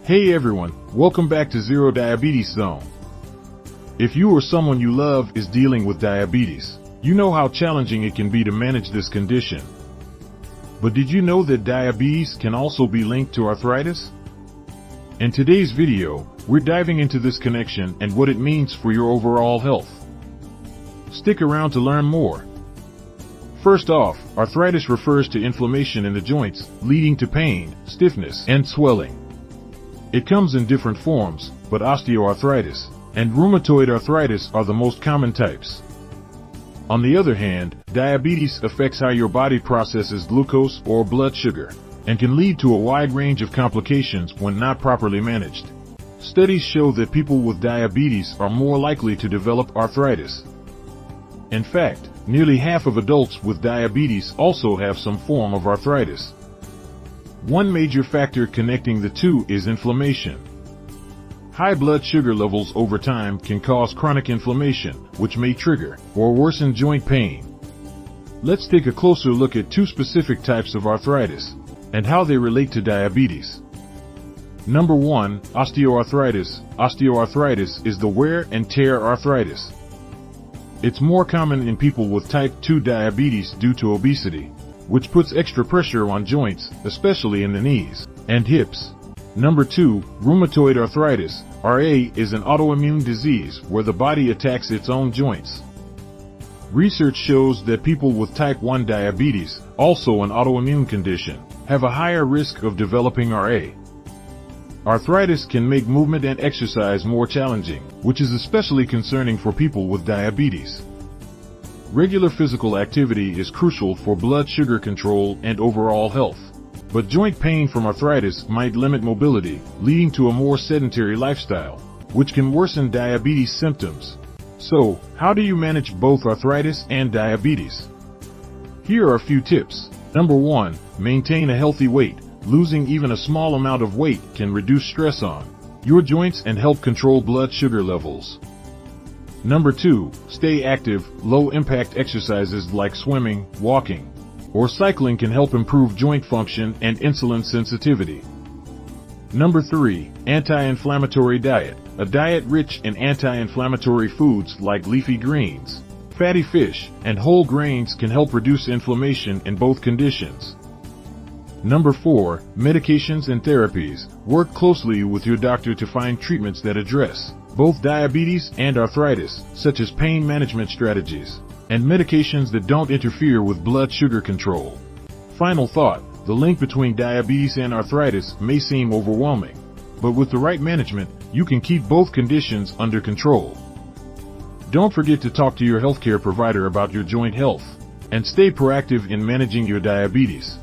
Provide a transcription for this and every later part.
Hey everyone, welcome back to Zero Diabetes Zone. If you or someone you love is dealing with diabetes, you know how challenging it can be to manage this condition. But did you know that diabetes can also be linked to arthritis? In today's video, we're diving into this connection and what it means for your overall health. Stick around to learn more. First off, arthritis refers to inflammation in the joints, leading to pain, stiffness, and swelling. It comes in different forms, but osteoarthritis and rheumatoid arthritis are the most common types. On the other hand, diabetes affects how your body processes glucose or blood sugar, and can lead to a wide range of complications when not properly managed. Studies show that people with diabetes are more likely to develop arthritis. In fact, nearly half of adults with diabetes also have some form of arthritis. One major factor connecting the two is inflammation. High blood sugar levels over time can cause chronic inflammation, which may trigger or worsen joint pain. Let's take a closer look at two specific types of arthritis and how they relate to diabetes. Number 1, osteoarthritis. Osteoarthritis is the wear and tear arthritis. It's more common in people with type 2 diabetes due to obesity, which puts extra pressure on joints, especially in the knees and hips. Number 2, rheumatoid arthritis. RA is an autoimmune disease where the body attacks its own joints. Research shows that people with type 1 diabetes, also an autoimmune condition, have a higher risk of developing RA. Arthritis can make movement and exercise more challenging, which is especially concerning for people with diabetes. Regular physical activity is crucial for blood sugar control and overall health. But joint pain from arthritis might limit mobility, leading to a more sedentary lifestyle, which can worsen diabetes symptoms. So, how do you manage both arthritis and diabetes? Here are a few tips. Number 1, maintain a healthy weight. Losing even a small amount of weight can reduce stress on your joints and help control blood sugar levels. Number 2, stay active. Low-impact exercises like swimming, walking, or cycling can help improve joint function and insulin sensitivity. Number 3, anti-inflammatory diet. A diet rich in anti-inflammatory foods like leafy greens, fatty fish, and whole grains can help reduce inflammation in both conditions. Number 4, medications and therapies. Work closely with your doctor to find treatments that address both diabetes and arthritis, such as pain management strategies and medications that don't interfere with blood sugar control. Final thought, the link between diabetes and arthritis may seem overwhelming, but with the right management, you can keep both conditions under control. Don't forget to talk to your healthcare provider about your joint health, and stay proactive in managing your diabetes.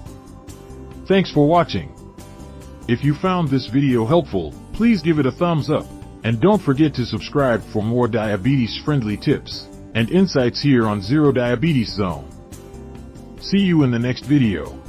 Thanks for watching. If you found this video helpful, please give it a thumbs up, and don't forget to subscribe for more diabetes-friendly tips and insights here on Zero Diabetes Zone. See you in the next video.